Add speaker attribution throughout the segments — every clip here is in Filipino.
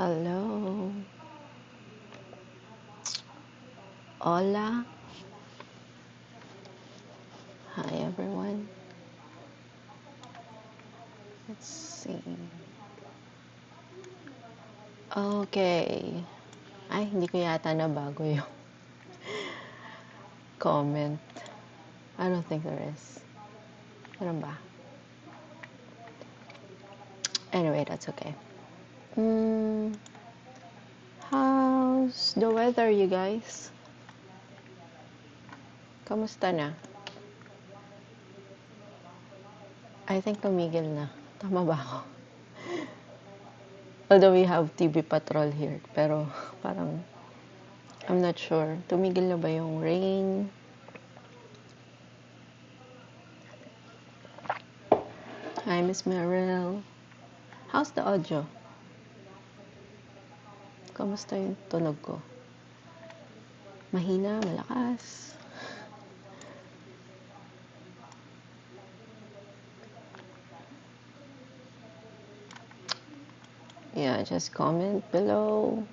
Speaker 1: Hello. Hola. Hi, everyone. Let's see. Okay. Ay, hindi ko yata nabago yung comment. I don't think there is. Meron ba? Anyway, that's okay. How's the weather, you guys? Kamusta na? I think tumigil na. Tama ba ako? Although we have TV Patrol here, pero parang I'm not sure. Tumigil na ba yung rain? Hi, Miss Meryl. How's the audio? Kamusta yung tunog ko? Mahina, malakas? Yeah, just comment below.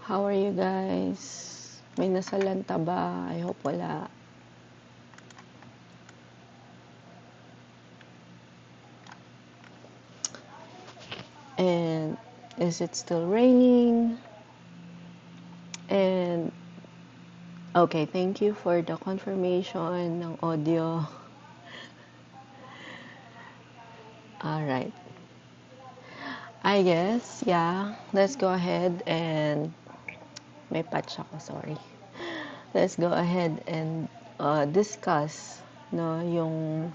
Speaker 1: How are you guys? May nasalanta ba? I hope wala. And is it still raining? And okay, thank you for the confirmation ng audio. Alright. I guess, yeah, let's go ahead and may patch ako, sorry. Let's go ahead and discuss yung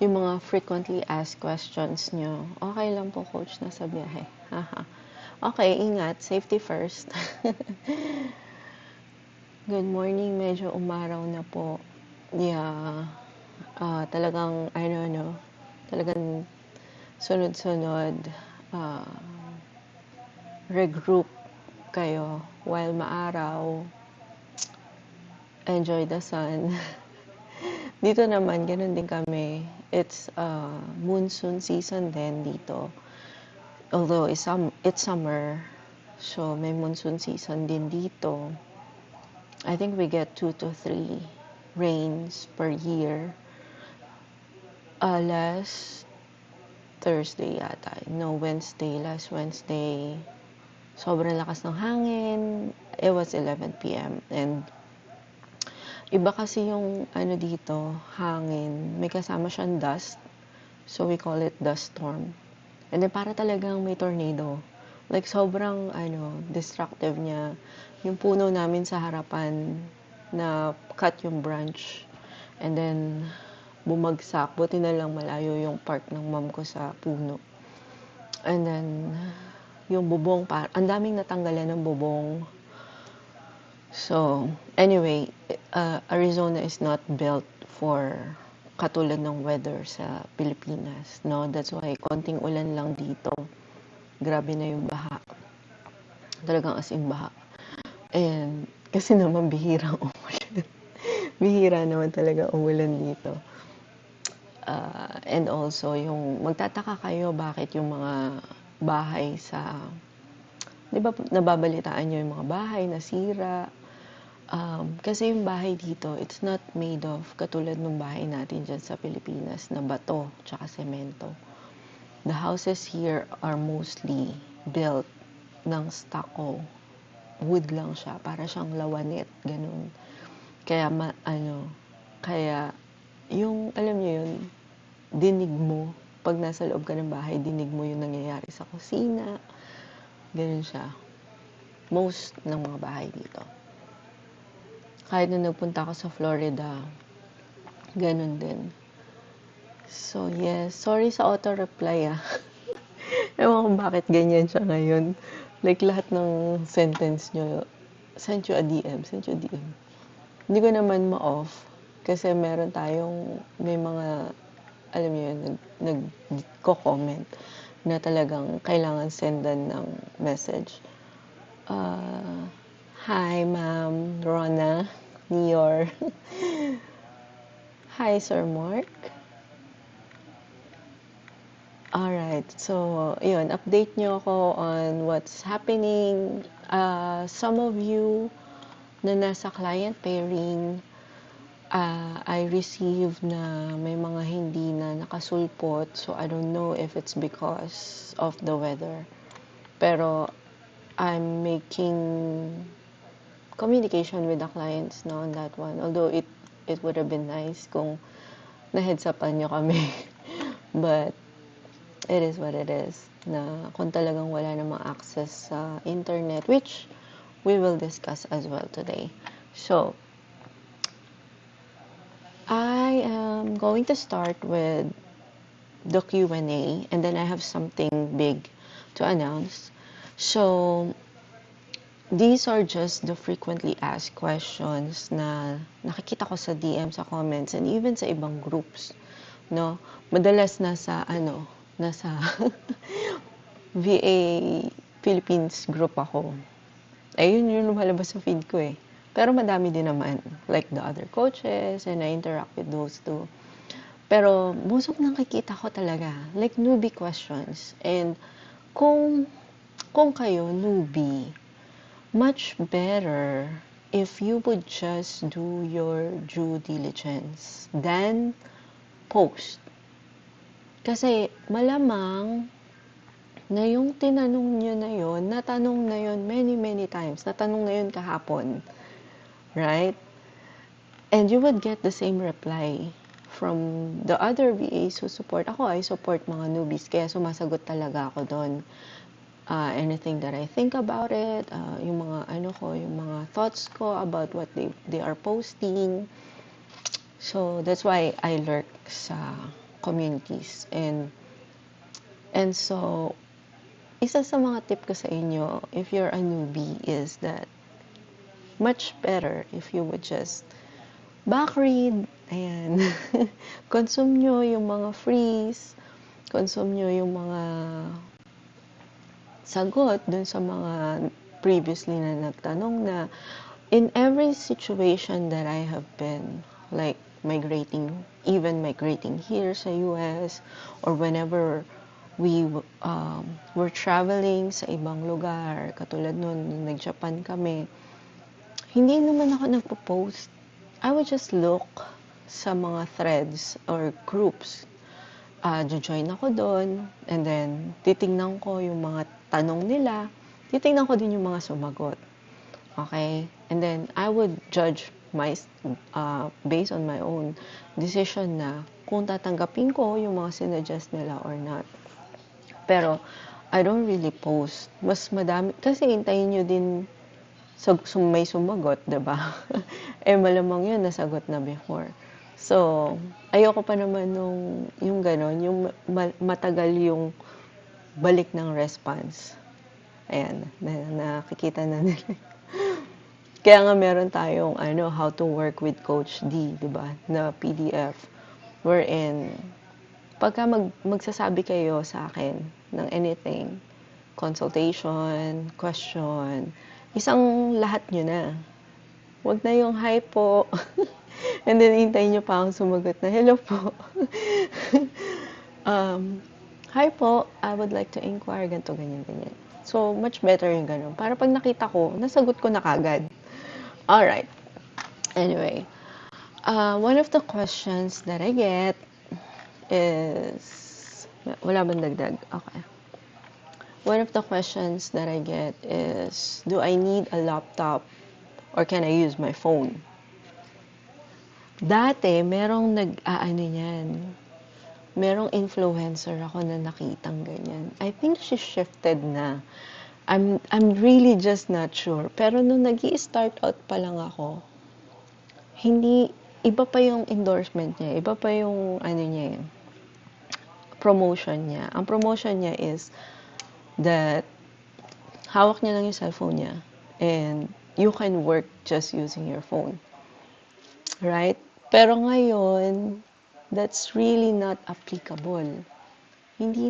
Speaker 1: mga frequently asked questions nyo. Okay lang po, coach, nasa biyahe. Okay, ingat. Safety first. Good morning. Medyo umaraw na po. Yeah. Talagang, I don't know, talagang sunod-sunod. Regroup kayo while maaraw. Enjoy the sun. Dito naman, ganun din kami. It's monsoon season din dito. Although it's summer, so may monsoon season din dito. I think we get 2 to 3 rains per year. Last Thursday yata. No, last Wednesday. Sobrang lakas ng hangin. It was 11 p.m. And iba kasi yung dito, hangin. May kasama siyang dust. So we call it dust storm. And then para talagang may tornado. Like sobrang destructive niya. Yung puno namin sa harapan na cut yung branch. And then bumagsak. Buti na lang malayo yung park ng mom ko sa puno. And then yung bubong, ang daming natanggalan ng bubong. So, anyway, Arizona is not built for katulad ng weather sa Pilipinas, no? That's why konting ulan lang dito, grabe na yung baha. Talagang as in baha. And kasi naman bihirang umulan. Bihira naman talaga umulan dito. And also, yung magtataka kayo bakit yung mga bahay sa, di ba nababalitaan nyo yung mga bahay na sira? Kasi yung bahay dito, it's not made of katulad ng bahay natin dyan sa Pilipinas na bato tsaka semento. The houses here are mostly built ng stucco. Wood lang siya, para siyang lawanet, ganun. Kaya kaya yung alam niyo yun, dinig mo pag nasa loob ka ng bahay, dinig mo yung nangyayari sa kusina. Ganun siya. Most ng mga bahay dito. Kahit nung nagpunta ako sa Florida, ganun din. So, yes. Sorry sa auto-reply, Ewan kung bakit ganyan siya ngayon. Like, lahat ng sentence nyo, send you a DM. Hindi ko naman ma-off. Kasi may mga, alam niyo yun, nagko-comment na talagang kailangan sendan ng message. Hi, Ma'am Rona Nior. Hi, Sir Mark. Alright. So, yun, update nyo ako on what's happening. Some of you na nasa client pairing, I received na may mga hindi na nakasulpot. So, I don't know if it's because of the weather. Pero, I'm making communication with the clients na on that one. Although, it would have been nice kung na-heads-upan nyo kami. But, it is what it is. Na kung talagang wala namang access sa internet, which we will discuss as well today. So, I am going to start with the Q&A, and then I have something big to announce. So, these are just the frequently asked questions na nakikita ko sa DM, sa comments, and even sa ibang groups. No? Madalas nasa VA Philippines group ako. Ayun yung lumalabas sa feed ko eh. Pero madami din naman, like the other coaches, and I interact with those too. Pero most of nakikita ko talaga, like newbie questions. And kung kayo newbie, much better if you would just do your due diligence than post. Kasi malamang na yung tinanong nyo na yun, natanong na yun many times. Natanong na yun kahapon. Right? And you would get the same reply from the other VAs who support. Ako, I support mga newbies, kaya sumasagot talaga ako doon. Anything that I think about it, yung mga yung mga thoughts ko about what they are posting. So, that's why I lurk sa communities. And so, isa sa mga tip ko sa inyo, if you're a newbie, is that much better if you would just backread, ayan, consume nyo yung mga freeze, consume nyo yung mga sagot dun sa mga previously na nagtanong na in every situation that I have been, like migrating here sa US, or whenever we were traveling sa ibang lugar, katulad nun, nag-Japan kami, hindi naman ako nagpo-post. I would just look sa mga threads or groups. Join ako doon, and then titingnan ko yung mga tanong nila, titingnan ko din yung mga sumagot. Okay? And then, I would judge based on my own decision na kung tatanggapin ko yung mga sinuggest nila or not. Pero, I don't really post. Mas madami, kasi hintayin nyo din may sumagot, diba? Eh, malamang yun, nasagot na before. So, ayoko pa naman yung gano'n, yung matagal yung balik ng response. Ayan, nakikita na nila. Kaya nga meron tayong How to Work with Coach D, diba? Na PDF. Wherein, pagka magsasabi kayo sa akin ng anything, consultation, question, isang lahat nyo na. Huwag na yung hi po. And then, hintayin nyo pa akong sumagot na, hello po. Hi po, I would like to inquire, ganito, ganyan. So, much better yung ganun. Para pag nakita ko, nasagot ko na kagad. Alright. Anyway, one of the questions that I get is, wala bang dagdag? Okay. One of the questions that I get is, do I need a laptop or can I use my phone? Dati, merong merong influencer ako na nakitang ganyan. I think she shifted na. I'm really just not sure. Pero nung nag-i-start out pa lang ako, iba pa yung endorsement niya, iba pa yung promotion niya. Ang promotion niya is that hawak niya lang yung cellphone niya and you can work just using your phone. Right? Pero ngayon, that's really not applicable. Hindi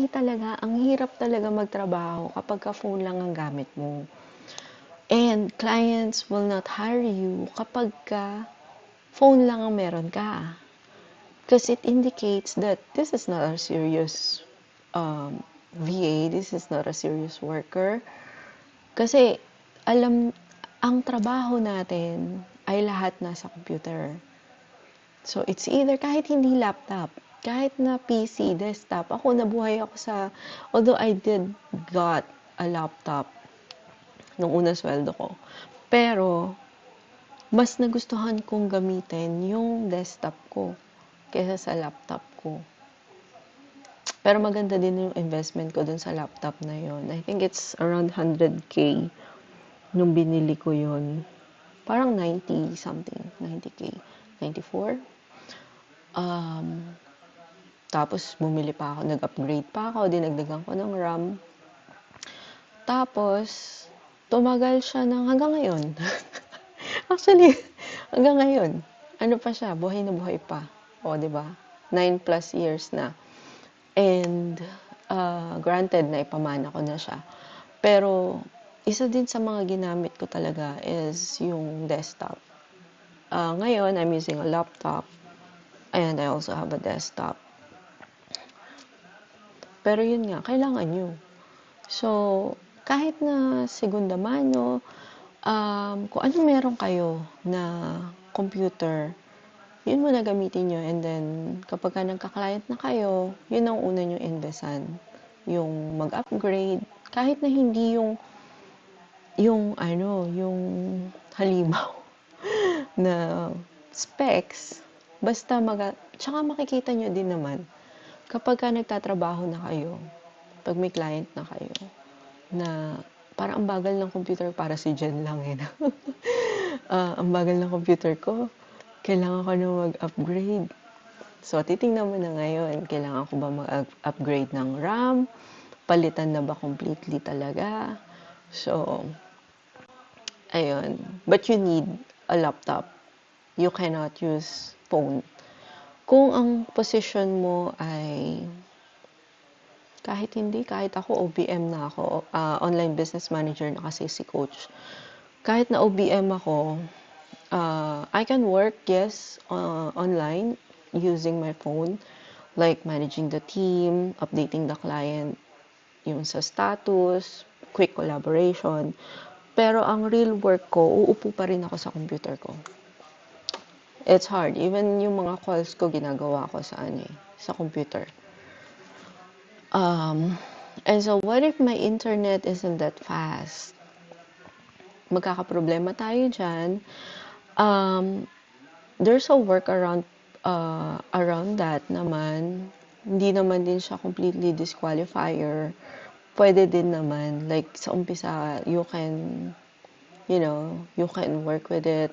Speaker 1: talaga, ang hirap talaga magtrabaho kapag ka-phone lang ang gamit mo. And clients will not hire you kapag ka phone lang ang meron ka. Because it indicates that this is not a serious VA, this is not a serious worker. Kasi ang trabaho natin ay lahat nasa computer. So, it's either kahit hindi laptop, kahit na PC, desktop. Ako, nabuhay ako although I did got a laptop nung unang sweldo ko. Pero, mas nagustuhan kong gamitin yung desktop ko kaysa sa laptop ko. Pero maganda din yung investment ko dun sa laptop na yon. I think it's around 100K nung binili ko yon. Parang 90 something, 90K, 94. Tapos bumili pa ako, nag-upgrade pa ako, dinagdagan ko ng RAM. Tapos, tumagal siya hanggang ngayon. Actually, hanggang ngayon. Ano pa siya, buhay na buhay pa. O, di ba? 9+ years na. And, granted, na ipamana ko na siya. Pero, isa din sa mga ginamit ko talaga is yung desktop. Ngayon, I'm using a laptop. And I also have a desktop. Pero yun nga, kailangan nyo. So, kahit na segunda mano, kung ano meron kayo na computer, yun muna gamitin nyo. And then, kapag nagka-client na kayo, yun ang una nyo investan. Yung mag-upgrade. Kahit na hindi yung halimaw na specs. Basta tsaka makikita nyo din naman, kapag nagtatrabaho na kayo, pag may client na kayo, na parang ang bagal ng computer, para si Jen lang eh. Ang bagal ng computer ko, kailangan ko na mag-upgrade. So, titingnan mo na ngayon, kailangan ko ba mag-upgrade ng RAM? Palitan na ba completely talaga? So, ayun. But you need a laptop. You cannot use phone. Kung ang position mo ay kahit ako OBM na ako, online business manager na kasi si coach. Kahit na OBM ako, I can work, yes, online using my phone, like managing the team, updating the client, yung sa status, quick collaboration. Pero ang real work ko, uupo pa rin ako sa computer ko. It's hard. Even yung mga calls ko, ginagawa ko sa computer. And so, what if my internet isn't that fast? Magkakaproblema tayo dyan. There's a workaround around that naman. Hindi naman din siya completely disqualifier. Pwede din naman. Like, sa umpisa, you can work with it.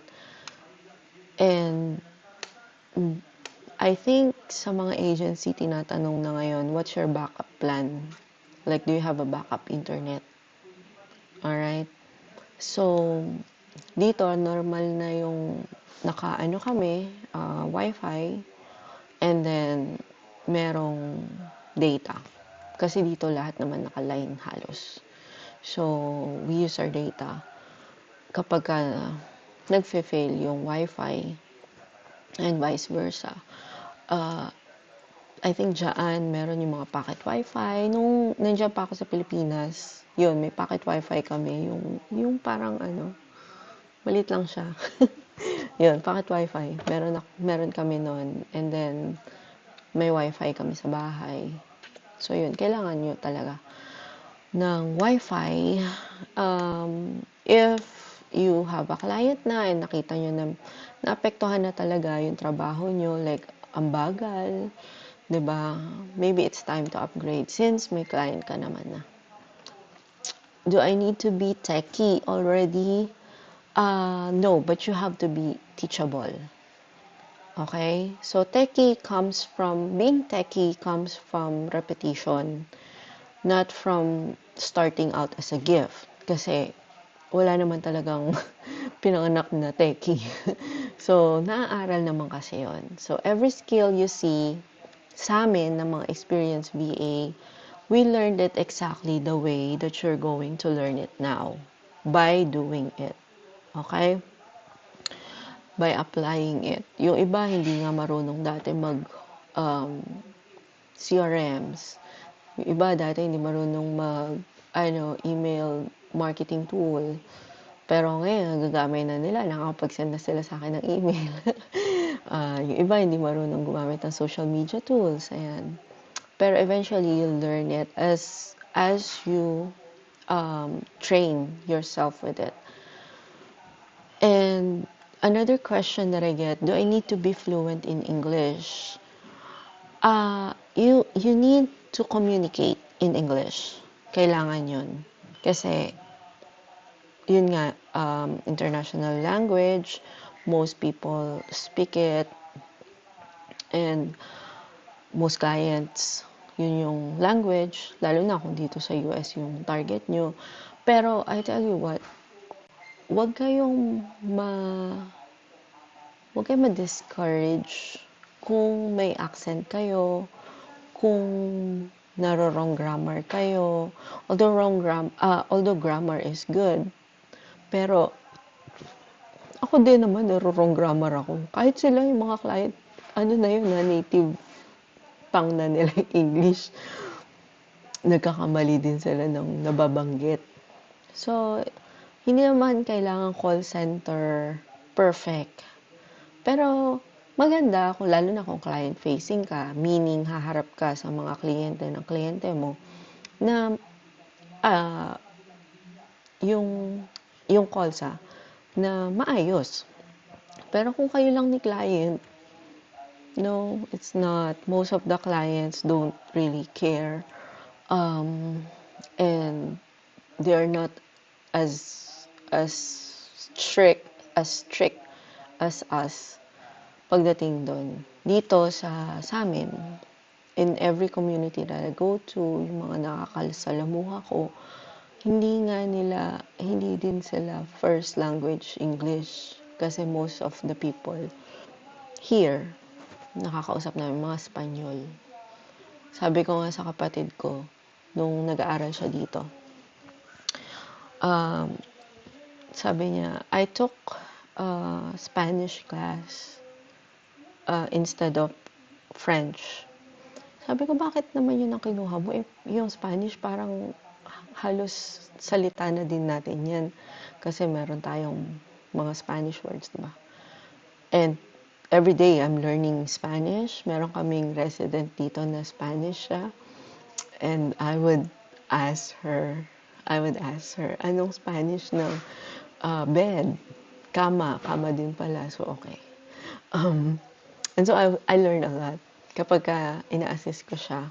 Speaker 1: And I think sa mga agency, tinatanong na ngayon, what's your backup plan? Like, do you have a backup internet? Alright? So, dito, normal na yung kami, Wi-Fi, and then, merong data. Kasi dito, lahat naman naka-line halos. So, we use our data. Kapag nagfe-fail yung Wi-Fi, and vice versa. I think dyan, meron yung mga pocket Wi-Fi. Nung nandiyan pa ako sa Pilipinas, yun, may pocket Wi-Fi kami. Yung parang maliit lang siya. Yun, pocket Wi-Fi. Meron kami nun. And then, may Wi-Fi kami sa bahay. So, yun, kailangan nyo talaga ng Wi-Fi. If you have a client na and nakita nyo na naapektuhan na talaga yung trabaho nyo, like, ang bagal, diba? Maybe it's time to upgrade since may client ka naman na. Do I need to be techie already? No, but you have to be teachable. Okay? So, being techie comes from repetition, not from starting out as a gift. Kasi, wala naman talagang pinanganak na techie. So, naaaral naman kasi yon. So, every skill you see sa amin ng mga experienced VA, we learned it exactly the way that you're going to learn it now. By doing it. Okay? By applying it. Yung iba, hindi nga marunong dati um, CRMs. Yung iba dati hindi marunong email marketing tool. Pero ngayon, gagamit na nila, nakakapag-send na sila sa akin ng email. Yung iba hindi marunong gumamit ng social media tools, ayan. Pero eventually, you'll learn it as you train yourself with it. And another question that I get, do I need to be fluent in English? You need to communicate in English. Kailangan yun. Kasi, yun nga, international language, most people speak it, and most clients, yun yung language, lalo na kung dito sa US yung target nyo. Pero, I tell you what, wag kayong ma-discourage kung may accent kayo, kung naro-wrong grammar kayo. Although grammar is good, pero ako din naman naro-wrong grammar ako. Kahit sila yung mga client, na native pang na nila English, nagkakamali din sila ng nababanggit. So, hindi naman kailangan call center perfect. Pero, maganda kung lalo na kung client-facing ka, meaning haharap ka sa mga kliyente ng kliyente mo, na yung calls na maayos. Pero kung kayo lang ni client, no, it's not. Most of the clients don't really care. And they're not as strict as us pagdating doon. Dito sa amin, in every community that I go to, yung mga nakakasalamuha ko, hindi din sila first language English. Kasi most of the people here, nakakausap namin mga Espanyol. Sabi ko nga sa kapatid ko, nung nag-aaral siya dito, sabi niya, I took Spanish class instead of French. Sabi ko, bakit naman yun ang kinuha mo? Yung Spanish parang halos salita na din natin yan. Kasi meron tayong mga Spanish words, diba? And every day I'm learning Spanish. Meron kaming resident dito na Spanish siya. And I would ask her, anong Spanish ng bed? Kama din pala. So, okay. And so I learned a lot. Kapag ina-assist ko siya,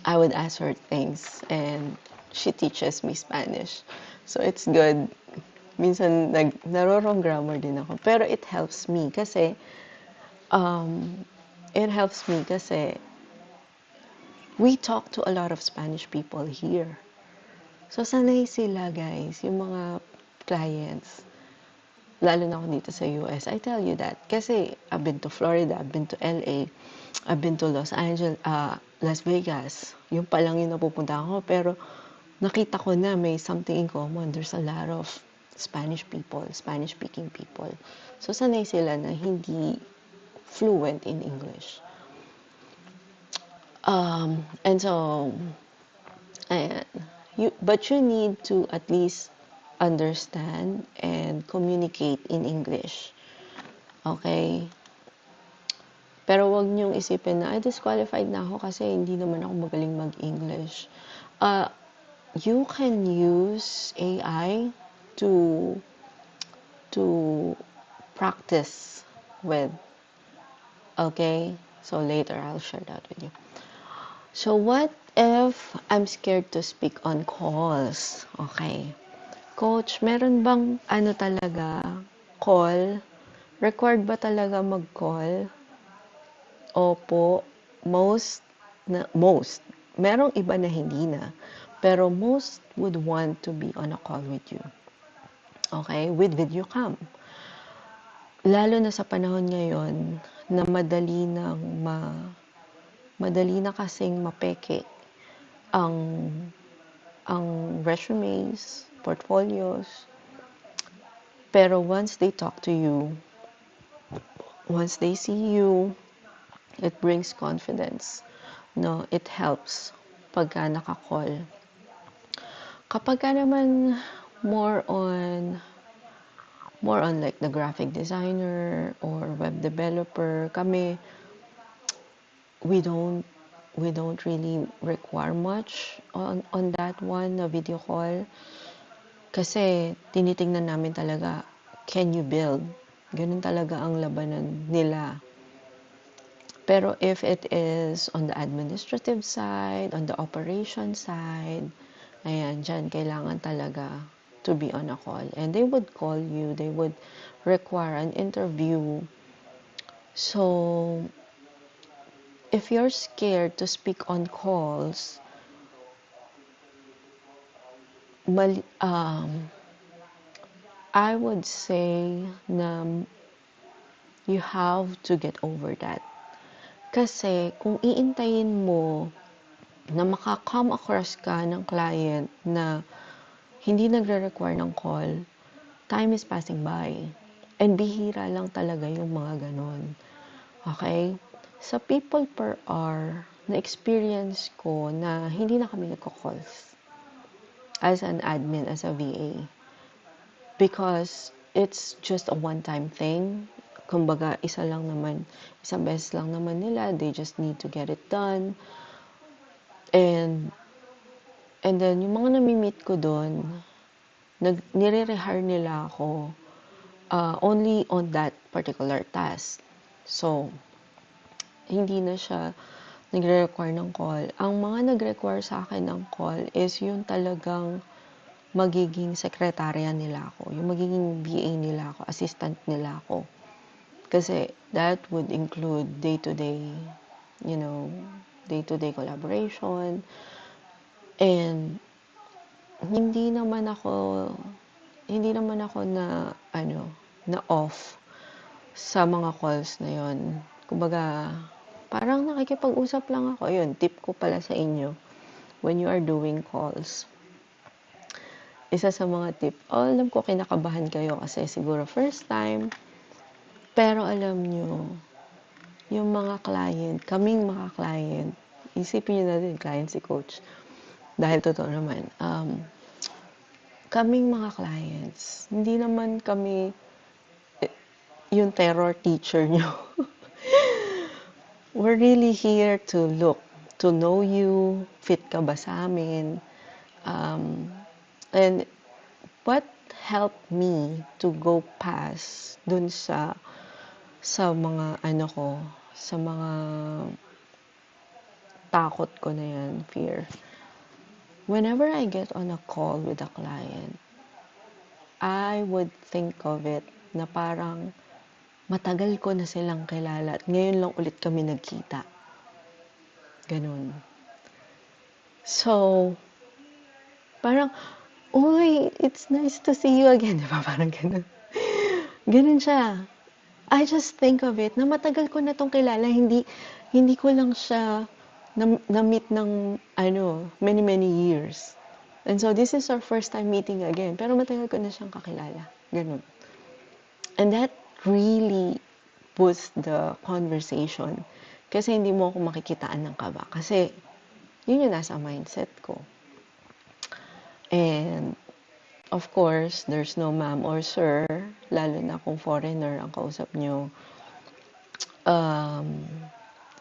Speaker 1: I would ask her things and she teaches me Spanish. So it's good. Minsan naro-wrong grammar din ako. Pero it helps me kasi we talk to a lot of Spanish people here. So sanay sila, guys, yung mga clients. Lalo na ako dito sa US. I tell you that. Kasi I've been to Florida, I've been to LA, I've been to Los Angeles, Las Vegas. Yung pa lang yung napupunta ko. Pero nakita ko na may something in common. There's a lot of Spanish people, Spanish-speaking people. So sanay sila na hindi fluent in English. And so, ayan. But you need to at least understand and communicate in English. Okay? Pero wag niyong isipin na, disqualified na ako kasi hindi naman ako magaling mag-English. You can use AI to practice with. Okay? So later, I'll share that with you. So what if I'm scared to speak on calls? Okay. Coach, meron bang talaga call? Required ba talaga mag-call? Opo. Most. Merong iba na hindi na. Pero most would want to be on a call with you. Okay? With video cam. Lalo na sa panahon ngayon na madali na kasing mapeke ang resumes, portfolios. Pero once they talk to you, once they see you, it brings confidence. No, it helps pagka naka-call. Kapag ka naman more on like the graphic designer or web developer, kami, we don't really require much on that one na video call. Kasi tinitingnan namin talaga, can you build? Ganun talaga ang labanan nila. Pero if it is on the administrative side, on the operation side, ayan, dyan kailangan talaga to be on a call. And they would call you, they would require an interview. So, if you're scared to speak on calls, I would say na you have to get over that. Kasi kung iintayin mo na maka-come across ka ng client na hindi nagre-require ng call, time is passing by. And bihira lang talaga yung mga ganon. Okay? Sa people per hour, na-experience ko na hindi na kami nagko-calls as an admin, as a VA. Because it's just a one-time thing. Kumbaga, isang beses lang naman nila, they just need to get it done. And then, yung mga nami-meet ko doon, nire-rehire nila ako only on that particular task. So, hindi na siya nagre-require ng call. Ang mga nag-require sa akin ng call is yung talagang magiging sekretarya nila ako, yung magiging VA nila ako, assistant nila ako. Kasi that would include day-to-day, day-to-day collaboration. And hindi naman ako na off sa mga calls na yon. Kumbaga, parang nakikipag-usap lang ako. Yun, tip ko pala sa inyo when you are doing calls. Isa sa mga tip, alam ko kinakabahan kayo kasi siguro first time, pero alam nyo, yung mga client, kaming mga client, isipin nyo natin, client si coach. Dahil totoo naman, kaming mga clients, hindi naman kami yung terror teacher nyo. We're really here to look, to know you, fit ka ba sa amin. And what helped me to go past dun sa mga sa mga takot ko na yan, fear. Whenever I get on a call with a client, I would think of it na parang matagal ko na silang kilala at ngayon lang ulit kami nagkita. Ganun. So, parang, uy, it's nice to see you again. Diba? Parang ganun. Ganun siya. I just think of it na matagal ko na tong kilala. Hindi ko lang siya na-meet ng many years. And so, this is our first time meeting again. Pero matagal ko na siyang kakilala. Ganun. And that really boosts the conversation. Kasi hindi mo ako makikitaan ng kaba. Kasi, yun yung nasa mindset ko. And, of course, there's no ma'am or sir, lalo na kung foreigner ang kausap nyo.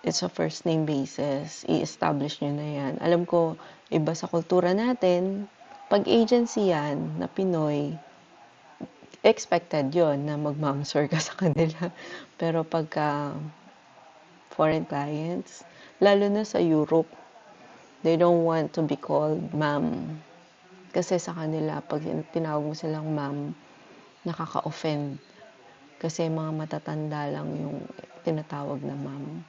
Speaker 1: It's a first name basis. I-establish nyo na yan. Alam ko, iba sa kultura natin, pag agency yan na Pinoy, expected yon na mag-ma'am sir ka sa kanila. Pero pagka foreign clients, lalo na sa Europe, they don't want to be called ma'am. Kasi sa kanila, pag tinawag mo silang ma'am, nakaka-offend. Kasi mga matatanda lang yung tinatawag na ma'am.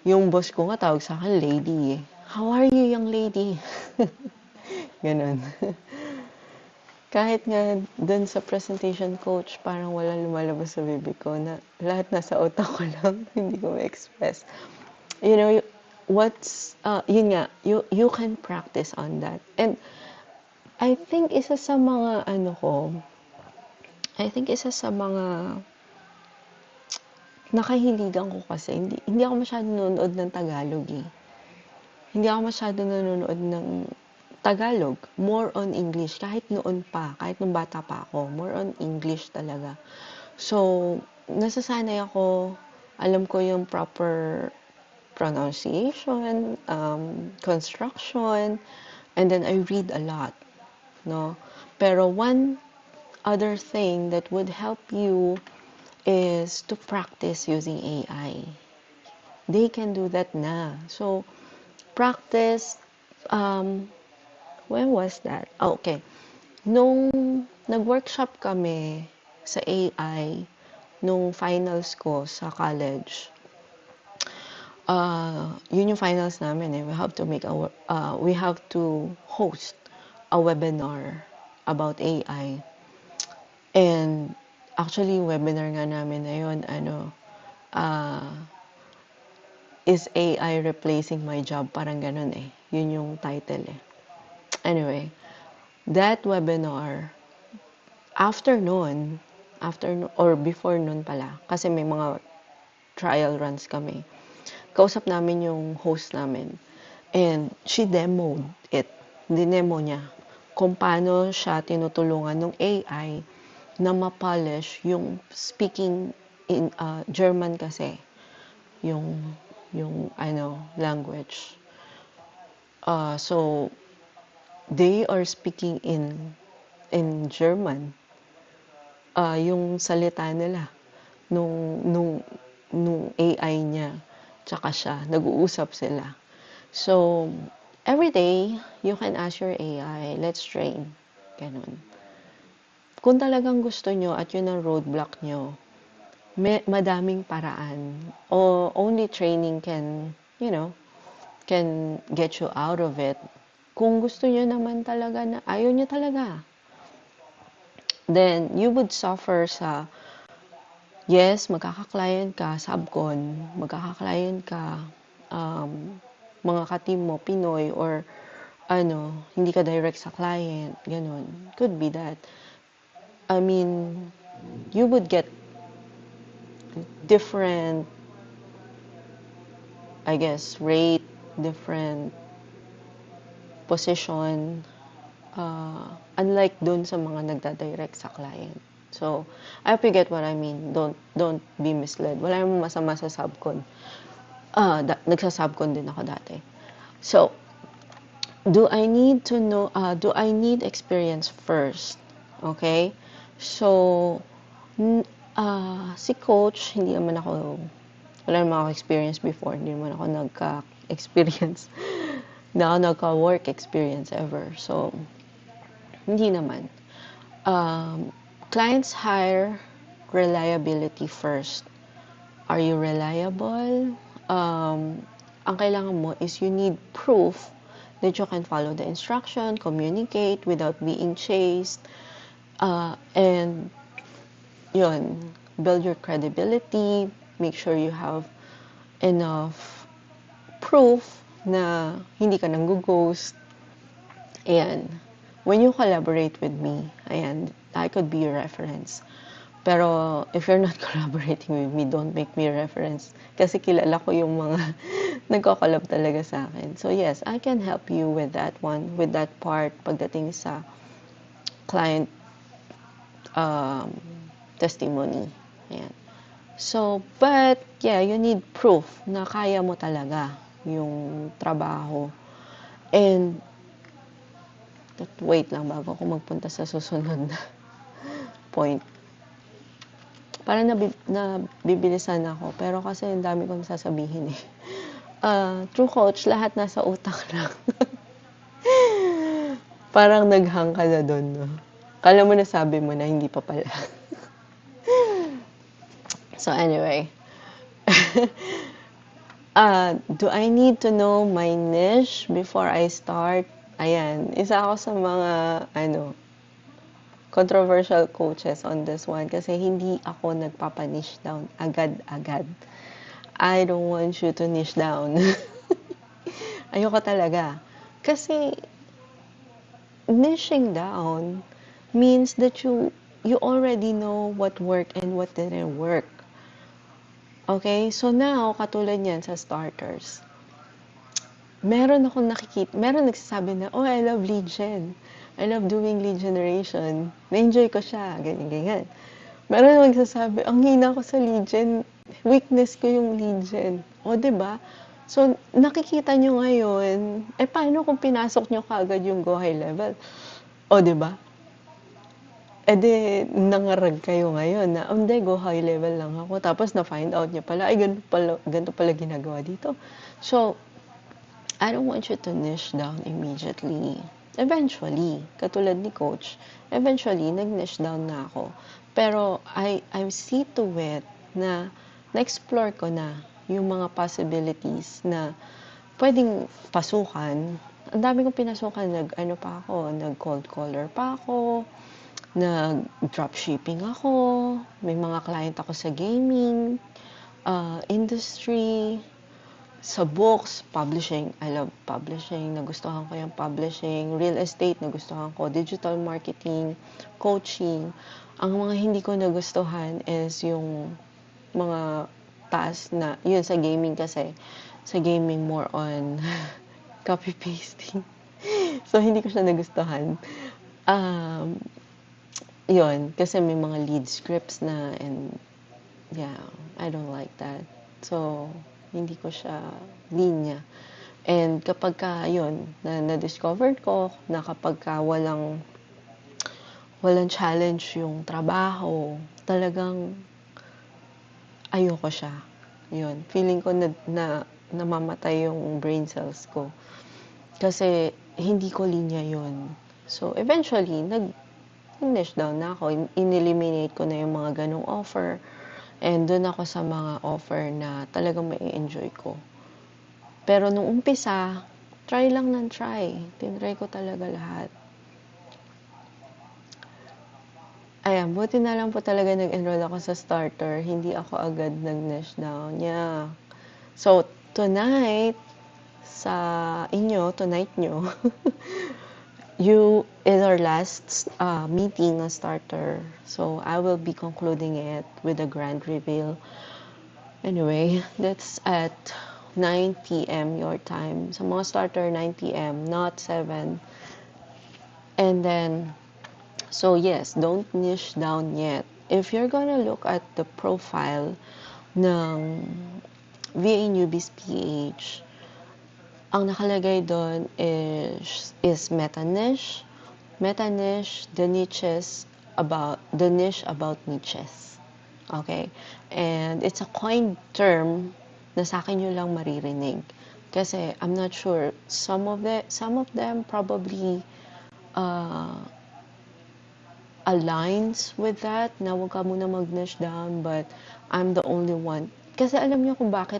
Speaker 1: Yung boss ko nga tawag sa akin, lady eh. How are you, young lady? Ganon. Kahit nga dun sa presentation coach, parang wala lumalabas sa bibig ko na lahat nasa utak ko lang, hindi ko ma-express. Yun nga, you can practice on that. And I think isa sa mga nakahiligan ko kasi, hindi ako masyadong nanonood ng Tagalog eh. Hindi ako masyadong nanonood ng Tagalog. More on English. Kahit noon pa, kahit nung bata pa ako, more on English talaga. So, nasasanay ako, alam ko yung proper pronunciation, construction, and then I read a lot, no? Pero one other thing that would help you is to practice using AI. They can do that na. So, practice, when was that? Oh, okay. Nung nag-workshop kami sa AI, nung finals ko sa college, yun yung finals namin eh. We have to host a webinar about AI. And actually, webinar nga namin na yun, is AI replacing my job? Parang ganun eh. Yun yung title eh. Anyway, that webinar, after nun, or before nun pala, kasi may mga trial runs kami, kausap namin yung host namin. And she demoed it. Dinemo niya kung paano siya tinutulungan ng AI na ma-polish yung speaking in German kasi. Yung language. So, they are speaking in German. Yung salita nila nung AI niya tsaka siya, nag-uusap sila. So, every day, you can ask your AI, let's train. Ganun. Kung talagang gusto nyo at yun ang roadblock nyo, madaming paraan. O only training can get you out of it. Kung gusto nyo naman talaga na ayaw nyo talaga, then you would suffer sa, yes, magkaka-client ka, subcon, magkaka-client ka, mga ka-team mo, Pinoy, or hindi ka direct sa client, ganun. Could be that. I mean, you would get different, I guess, rate, different position, unlike dun sa mga nagda-direct sa client. So, I hope you get what I mean. Don't be misled. Wala namang masama sa subcon. Nagsa-subcon din ako dati. So, do I need experience first? Okay? So, si coach, wala naman ako experience before. Hindi naman ako nagka-experience. Hindi ako nagka-work experience ever. So, hindi naman. Clients hire reliability first. Are you reliable? Ang kailangan mo is you need proof that you can follow the instruction, communicate without being chased, and yun, build your credibility, make sure you have enough proof na hindi ka nang-ghost. Ayan. When you collaborate with me, ayan, I could be your reference. Pero if you're not collaborating with me, don't make me a reference. Kasi kilala ko yung mga nagko-collab talaga sa akin. So yes, I can help you with that one, with that part pagdating sa client testimony. Ayan. So, but yeah, you need proof na kaya mo talaga yung trabaho. And wait lang bago ako magpunta sa susunod na point. Parang nabibilisan ako. Pero kasi ang dami kong sasabihin eh. True coach, lahat nasa utak lang. Parang naghang ka na doon, no? Kala mo nasabi mo na, hindi pa pala. So anyway. Do I need to know my niche before I start? Ayan, isa ako sa mga, controversial coaches on this one kasi hindi ako nagpapa-niche down agad-agad. I don't want you to niche down. Ayoko talaga. Kasi niching down means that you already know what worked and what didn't work. Okay? So now, katulad niyan sa starters, meron nagsasabi na, "Oh, I love lead gen. I love doing lead generation. Na-enjoy ko siya," ganyan, ganyan. Meron nagsasabi, "Ang hina ko sa lead gen, weakness ko yung lead gen." O, 'di ba? So, nakikita nyo ngayon, paano kung pinasok nyo kaagad yung Go High Level? O, 'di ba? Nangarag kayo ngayon na, hindi, Go High Level lang ako. Tapos na-find out nyo pala, ay, ganito pala ginagawa dito. So, I don't want you to niche down immediately. Eventually, katulad ni Coach, eventually, nag-niche down na ako. Pero I see to it na na-explore ko na yung mga possibilities na pwedeng pasukan. Ang dami kong pinasukan, nag-cold caller pa ako, nag-dropshipping ako, may mga client ako sa gaming, industry, sa books, publishing. I love publishing. Nagustuhan ko yung publishing. Real estate, nagustuhan ko. Digital marketing, coaching. Ang mga hindi ko nagustuhan is yung mga task na, yun sa gaming kasi. Sa gaming, more on copy-pasting. So, hindi ko siya nagustuhan. Yun, kasi may mga lead scripts na and yeah, I don't like that. So, hindi ko siya linya. And kapag yun, na-discover ko na kapag walang challenge yung trabaho, talagang ayoko siya. Yun, feeling ko namamatay yung brain cells ko. Kasi hindi ko linya yun. So, eventually, niche down na ako. In-eliminate ko na yung mga ganong offer. And doon ako sa mga offer na talagang mai-enjoy ko. Pero nung umpisa, try lang ng try. Tinry ko talaga lahat. Ayan, buti na lang po talaga nag-enroll ako sa starter. Hindi ako agad nag-niche down. Yeah. So, tonight nyo, is our last meeting na starter. So, I will be concluding it with a grand reveal. Anyway, that's at 9 p.m. your time. Sa mga starter, 9 p.m., not 7. And then, so yes, don't niche down yet. If you're gonna look at the profile ng VA Newbies PH, ang nakalagay doon is meta-niche, the niche about niches. Okay? And it's a coined term na sa akin nyo lang maririnig. Kasi I'm not sure, some of them probably aligns with that, na huwag ka muna mag-niche down, but I'm the only one. Kasi alam niyo kung bakit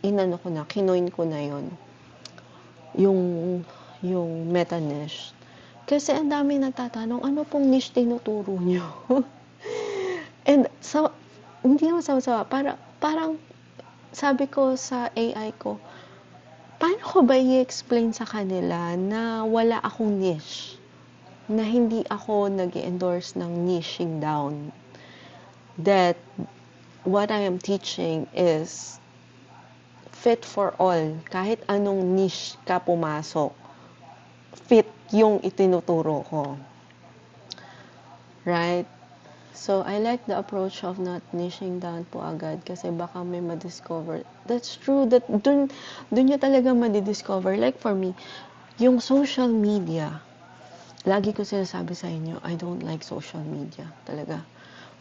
Speaker 1: kinoin ko na yon yung meta-niche. Kasi ang dami nagtatanong, ano pong niche tinuturo nyo? And hindi naman sama-sama, parang sabi ko sa AI ko, paano ko ba i-explain sa kanila na wala akong niche? Na hindi ako nag-endorse ng niching down. That what I am teaching is fit for all. Kahit anong niche ka pumasok, fit yung itinuturo ko. Right? So, I like the approach of not niching down po agad kasi baka may ma-discover. That's true. Dun nyo talaga ma-discover. Like for me, yung social media, lagi ko sinasabi sa inyo, I don't like social media. Talaga.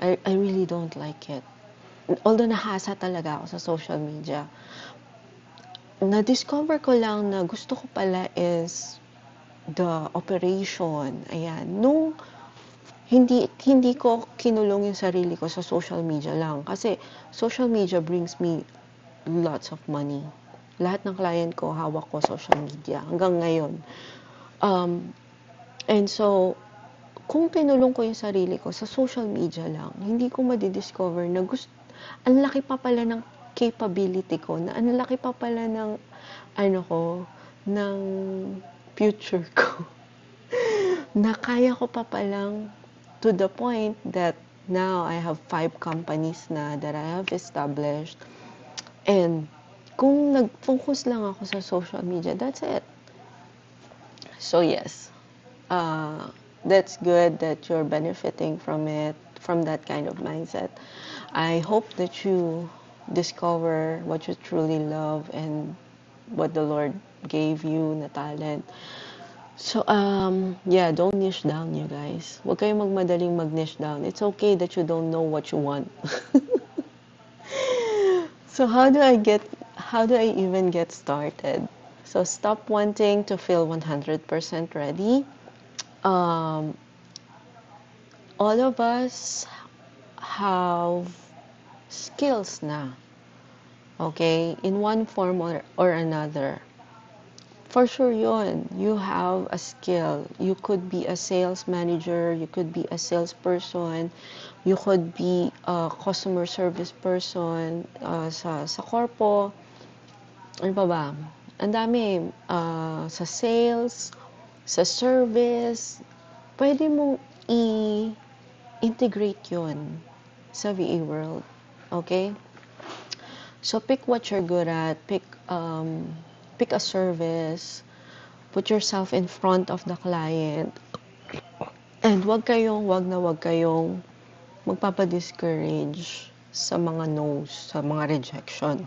Speaker 1: I really don't like it. Although nahasa talaga ako sa social media. Na-discover ko lang na gusto ko pala is the operation. Ayan. Nung hindi ko kinulong yung sarili ko sa social media lang. Kasi social media brings me lots of money. Lahat ng client ko, hawak ko social media. Hanggang ngayon. And so, kung kinulong ko yung sarili ko sa social media lang, hindi ko madidiscover na ang laki pa pala ng capability ko, na ang laki pa pala ng ng future ko. Na kaya ko pa palang, to the point that now I have 5 companies na that I have established. And kung nag-focus lang ako sa social media, that's it. So yes, that's good that you're benefiting from it, from that kind of mindset. I hope that you discover what you truly love and what the Lord gave you na talent. So, yeah, don't niche down, you guys. Huwag kayong magmadaling mag-niche down. It's okay that you don't know what you want. So how do I even get started? So stop wanting to feel 100% ready. Um, all of us have skills na, okay, in one form or another. For sure yun, you have a skill. You could be a sales manager, you could be a salesperson, you could be a customer service person sa corpo. Ano pa ba? Ang dami, sa sales, sa service, pwede mong i-integrate yun sa VA world. Okay? So, pick what you're good at. Pick a service. Put yourself in front of the client. And wag kayong magpapadiscourage sa mga no's, sa mga rejection.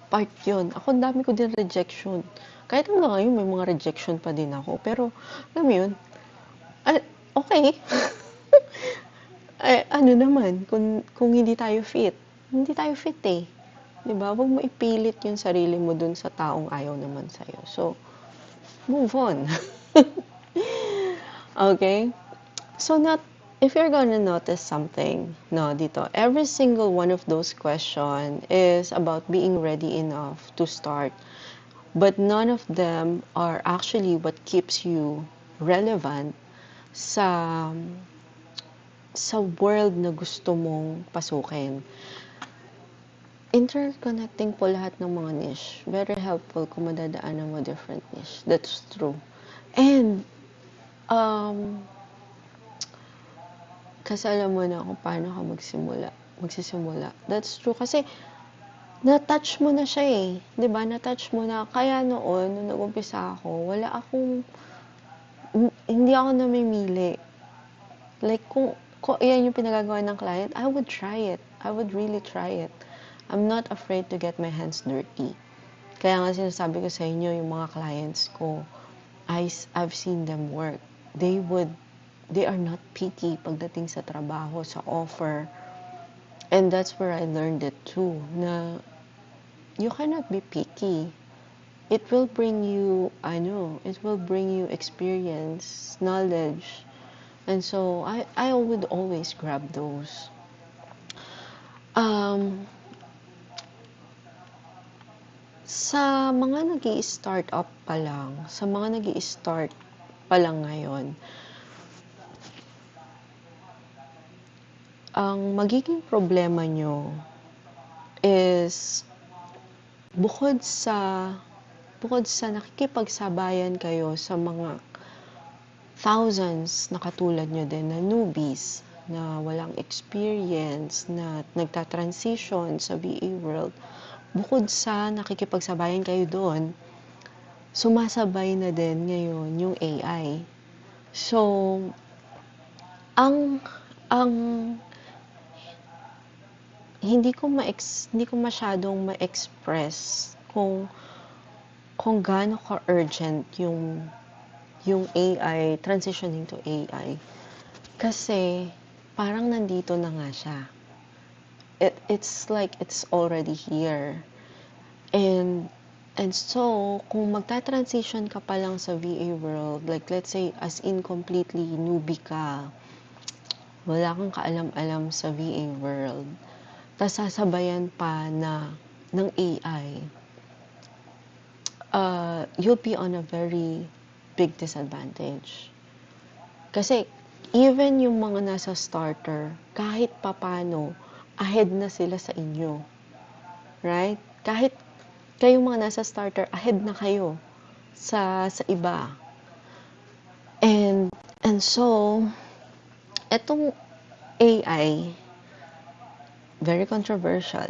Speaker 1: Part yun. Ako, ang dami ko din rejection. Kahit hanggang ngayon, may mga rejection pa din ako. Pero, alam mo yun, okay. Ano naman, kung hindi tayo fit eh. 'Di ba? Huwag mo ipilit yung sarili mo dun sa taong ayaw naman sa'yo. So, move on. Okay? So, if you're gonna notice something, no, dito, every single one of those questions is about being ready enough to start. But none of them are actually what keeps you relevant sa world na gusto mong pasukin. Interconnecting po lahat ng mga niche. Very helpful kung madadaanan mo different niche. That's true. And, kasi alam mo na kung paano ka magsisimula. That's true. Kasi, na-touch mo na siya eh. 'Di ba? Na-touch mo na. Kaya noon, nung nag-umpisa ako, hindi ako namimili. Like, kung yan yung pinagagawa ng client, I would try it. I would really try it. I'm not afraid to get my hands dirty. Kaya nga sinasabi ko sa inyo, yung mga clients ko, I've seen them work. They are not picky pagdating sa trabaho, sa offer. And that's where I learned it too, na you cannot be picky. It will bring you experience, knowledge. And so, I would always grab those. Sa mga nag-i-start up pa lang, sa mga nag-i-start pa lang ngayon, ang magiging problema nyo is bukod sa nakikipagsabayan kayo sa mga thousands na katulad nyo din na newbies, na walang experience, na nagta-transition sa VA world, bukod sa nakikipagsabayan kayo doon, sumasabay na din ngayon yung AI. So, ang hindi ko masyadong ma-express kung gaano ka-urgent yung AI, transitioning to AI. Kasi, parang nandito na nga siya. It's like it's already here. And so, kung magta-transition ka pa lang sa VA world, like let's say, as in completely newbie ka, wala kang kaalam-alam sa VA world, tas sasabayan pa ng AI, you'll be on a very big disadvantage. Kasi, even yung mga nasa starter, kahit papano, ahead na sila sa inyo. Right? Kahit kayong mga nasa starter, ahead na kayo sa iba. And so, etong AI, very controversial.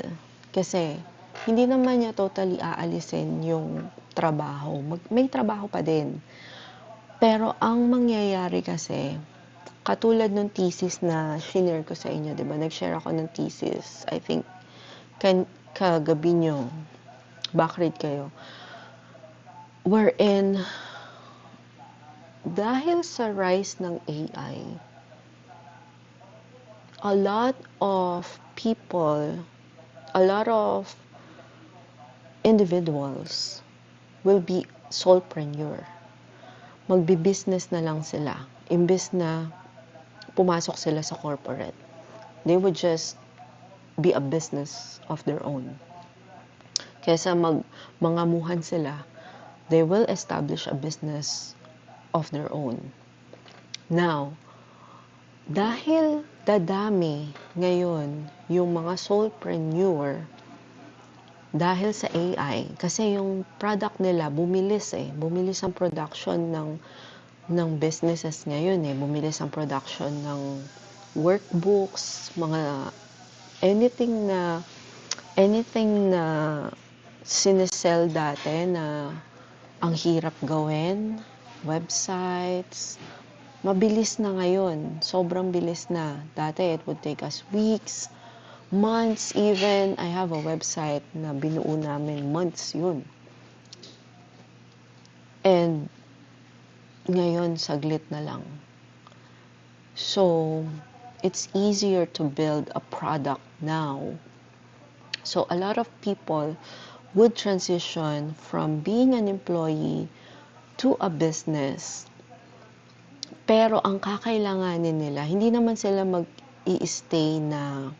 Speaker 1: Kasi, hindi naman niya totally aalisin yung trabaho. May trabaho pa din. Pero ang mangyayari kasi, katulad nung thesis na shinare ko sa inyo, 'di ba? Nag-share ako ng thesis. I think kagabi nyo, backread kayo. Wherein, dahil sa rise ng AI, a lot of people, a lot of individuals will be solopreneur. Magbi-business na lang sila. Imbes na pumasok sila sa corporate. They would just be a business of their own. Kesa mangamuhan sila, they will establish a business of their own. Now, dahil dadami ngayon yung mga solopreneur dahil sa AI, kasi yung product nila bumilis ang production ng businesses ngayon bumilis ang production ng workbooks, mga anything na sinesell dati na ang hirap gawin, websites, mabilis na ngayon, sobrang bilis na. Dati it would take us weeks, months even. I have a website na binuo namin, months yun. And ngayon, saglit na lang. So, it's easier to build a product now. So, a lot of people would transition from being an employee to a business. Pero ang kakailanganin nila, hindi naman sila mag-i-stay na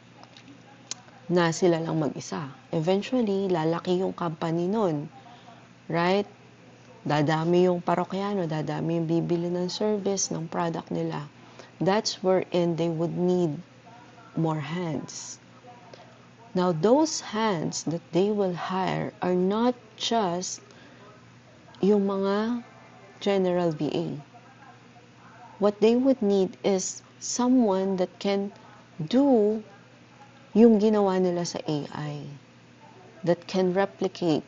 Speaker 1: sila lang mag-isa. Eventually, lalaki yung company nun. Right? Dadami yung parokyano, dadami yung bibili ng service, ng product nila. That's wherein they would need more hands. Now, those hands that they will hire are not just yung mga general VA. What they would need is someone that can do yung ginawa nila sa AI, that can replicate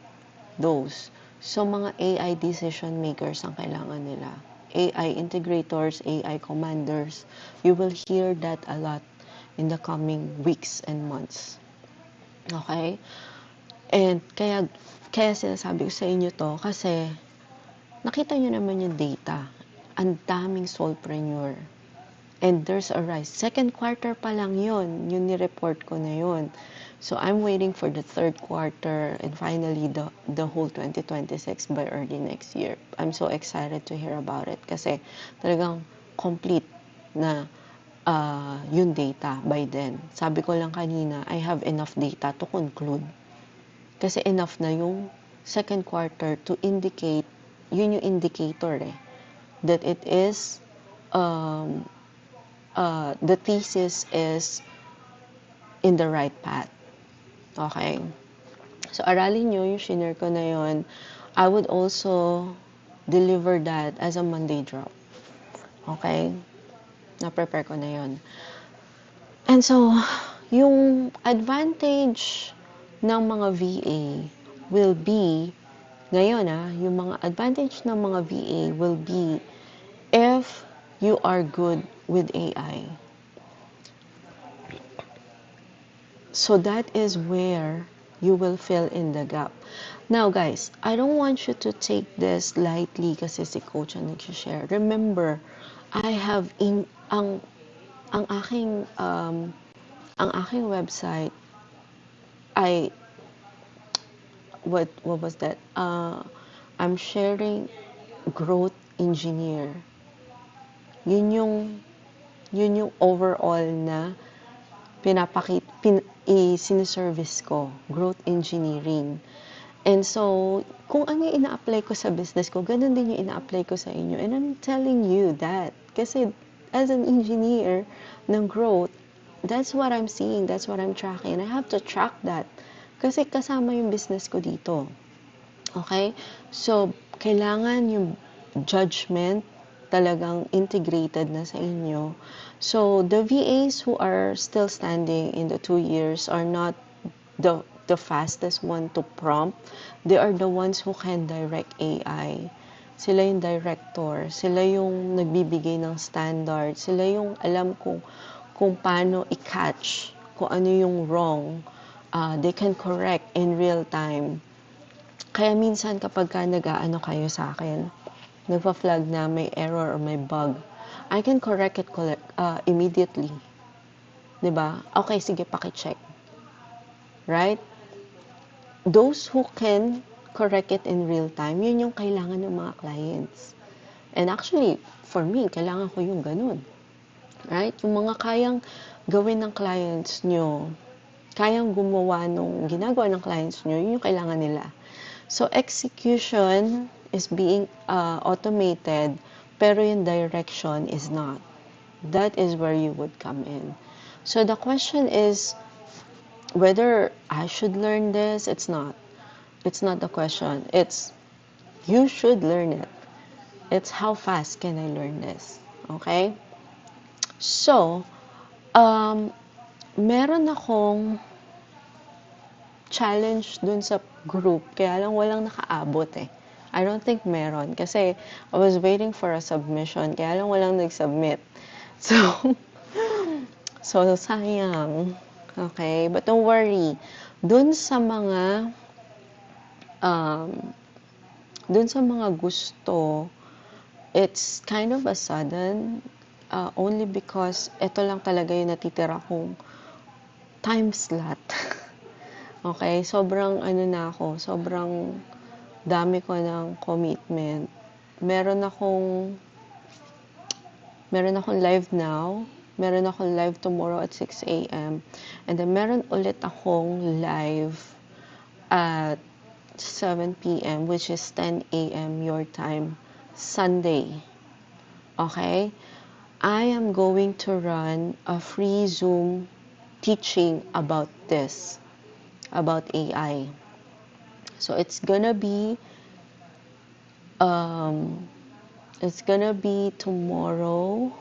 Speaker 1: those. So, mga AI decision makers ang kailangan nila. AI integrators, AI commanders. You will hear that a lot in the coming weeks and months. Okay? And kaya sinasabi ko sa inyo to kasi nakita nyo naman yung data. Ang daming solopreneur. And there's a rise. Second quarter pa lang yun. Yung ni-report ko na yun. So, I'm waiting for the third quarter and finally the whole 2026 by early next year. I'm so excited to hear about it kasi talagang complete na yung data by then. Sabi ko lang kanina, I have enough data to conclude. Kasi enough na yung second quarter to indicate, yun yung indicator that it is the thesis is in the right path. Okay? So, aralin nyo yung shinare ko na yun. I would also deliver that as a Monday drop. Okay? Na-prepare ko na yun. And so, yung advantage ng mga VA will be, ngayon yung mga advantage ng mga VA will be if you are good with AI. So that is where you will fill in the gap. Now guys, I don't want you to take this lightly kasi si coach ang nag-share. Remember, I have ang aking website, what was that? I'm sharing growth engineer. Yun yung overall na siniservice ko, growth engineering. And so, kung ano yung ina-apply ko sa business ko, ganun din yung ina-apply ko sa inyo. And I'm telling you that. Kasi as an engineer ng growth, that's what I'm seeing, that's what I'm tracking. And I have to track that. Kasi kasama yung business ko dito. Okay? So, kailangan yung judgment talagang integrated na sa inyo. So, the VAs who are still standing in the 2 years are not the the fastest one to prompt. They are the ones who can direct AI. Sila yung director, sila yung nagbibigay ng standard, sila yung alam kung paano i-catch, kung ano yung wrong. They can correct in real time. Kaya minsan kapag nag-aano kayo sa akin, nagpa-flag na may error or may bug, I can correct it immediately. 'Di ba? Okay, sige, paki-check. Right? Those who can correct it in real time, yun yung kailangan ng mga clients. And actually, for me, kailangan ko yung ganun. Right? Yung mga kayang gawin ng clients nyo, kayang gumawa nung ginagawa ng clients nyo, yun yung kailangan nila. So, execution is being automated, pero yung direction is not. That is where you would come in. So, the question is, whether I should learn this, it's not. It's not the question. It's, you should learn it. It's how fast can I learn this? Okay? So, meron akong challenge dun sa group, kaya lang walang nakaabot eh. I don't think meron. Kasi I was waiting for a submission, kaya lang walang nag-submit. So sayang. Okay? But don't worry. Dun sa mga gusto, it's kind of a sudden, only because ito lang talaga yung natitira kong time slot. Okay? Sobrang sobrang dami ko ng commitment. Meron akong live now, meron akong live tomorrow at 6 a.m. And then meron ulit akong live at 7 p.m. which is 10 a.m. your time, Sunday. Okay? I am going to run a free Zoom teaching about this, about AI. So it's gonna be tomorrow,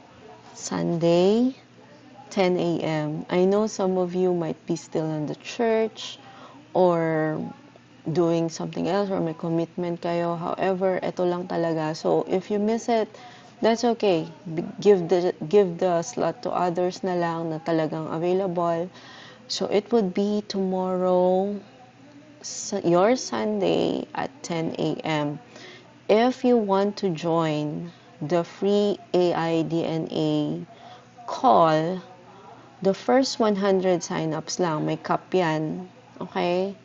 Speaker 1: Sunday, 10 a.m. I know some of you might be still in the church or doing something else or may commitment kayo. However, ito lang talaga. So, if you miss it, that's okay. Give the slot to others na lang na talagang available. So, it would be tomorrow, your Sunday at 10 a.m. If you want to join the free AI DNA call, the first 100 signups lang, may cap yan. Okay?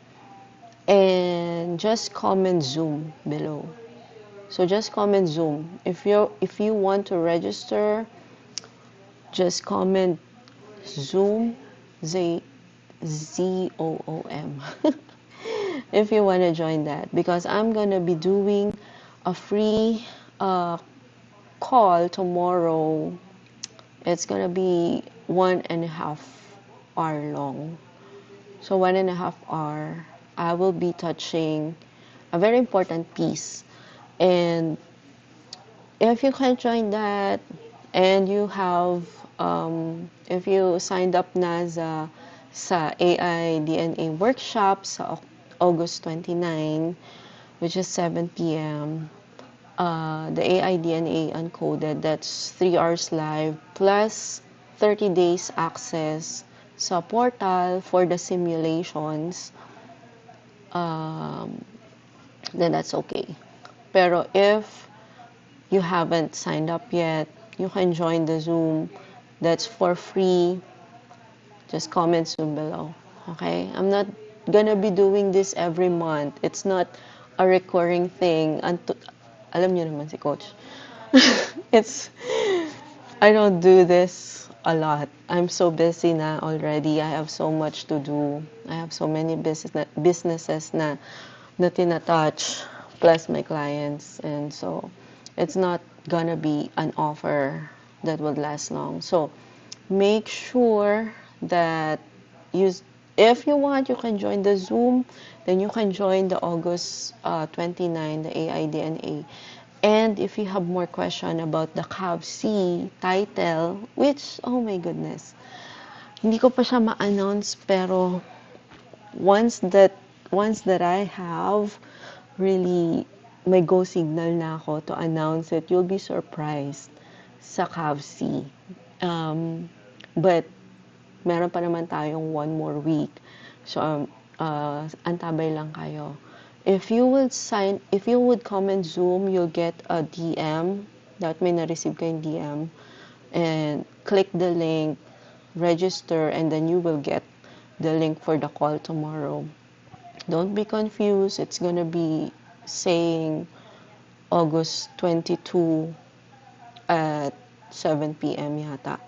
Speaker 1: And just comment Zoom below. So just comment Zoom. If you want to register, just comment Zoom, ZOOM. If you want to join that, because I'm gonna be doing a free call tomorrow. It's gonna be 1.5 hour long. So 1.5 hour, I will be touching a very important piece. And if you can join that, and you have, if you signed up na sa AI DNA workshop sa August 29, which is 7 p.m., the AI DNA Uncoded, that's 3 hours live, plus 30 days access sa portal for the simulations, then that's okay. Pero if you haven't signed up yet, you can join the Zoom. That's for free. Just comment Zoom below. Okay? I'm not gonna be doing this every month. It's not a recurring thing. Alam niyo naman si Coach. I don't do this a lot. I'm so busy na already. I have so much to do. I have so many businesses na tinatouch, plus my clients. And so, it's not gonna be an offer that would last long. So, make sure that if you want, you can join the Zoom. Then you can join the August 29, the AI DNA. And if you have more question about the CAVC title, which, oh my goodness, hindi ko pa siya ma-announce, pero once that I have really may go signal na ako to announce it, you'll be surprised sa CAVC. But meron pa naman tayong 1 more week. So, antabay lang kayo. If you would comment Zoom, you'll get a DM. That may na-receive kayong DM. And click the link, register, and then you will get the link for the call tomorrow. Don't be confused. It's gonna be saying August 22 at 7 p.m. yata.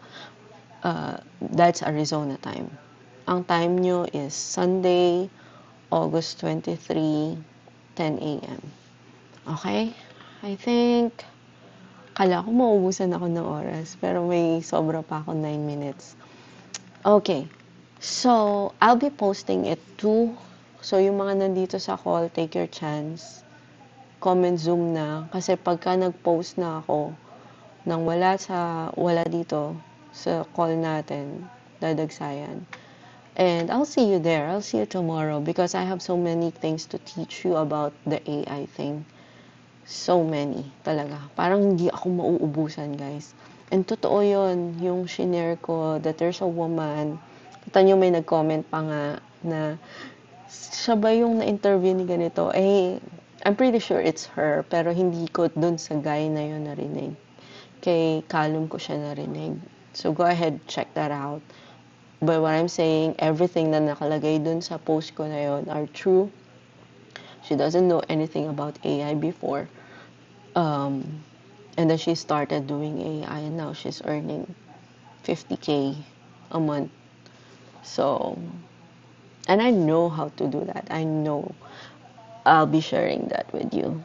Speaker 1: That's Arizona time. Ang time nyo is Sunday, August 23, 10 a.m. Okay? I think, kala ko maubusan ako ng oras, pero may sobra pa ako 9 minutes. Okay. So, I'll be posting it too. So, yung mga nandito sa call, take your chance. Comment Zoom na. Kasi pagka nag-post na ako, nang wala dito, sa call natin, dadagsayan. And I'll see you there. I'll see you tomorrow because I have so many things to teach you about the AI thing. So many, talaga. Parang hindi ako mauubusan, guys. And totoo yun, yung shinare ko, that there's a woman, kita nyo may nag-comment pa nga na, siya ba yung na-interview ni ganito? Eh, I'm pretty sure it's her, pero hindi ko dun sa guy na yun narinig. Kay Callum ko siya narinig. So, go ahead, check that out. But what I'm saying, everything na nakalagay dun sa post ko na yun are true. She doesn't know anything about AI before. And then she started doing AI and now she's earning 50K a month. So, and I know how to do that. I know. I'll be sharing that with you.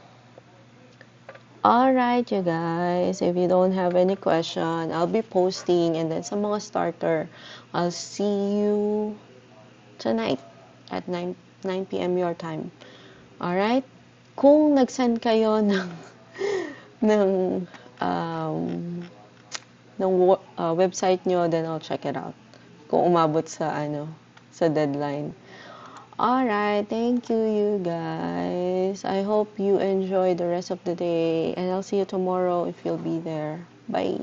Speaker 1: Alright, you guys. If you don't have any question, I'll be posting. And then sa mga starter, I'll see you tonight at 9 p.m. your time. Alright? Kung nag-send kayo ng website nyo, then I'll check it out. Kung umabot sa deadline. Alright, thank you guys. I hope you enjoy the rest of the day. And I'll see you tomorrow if you'll be there. Bye.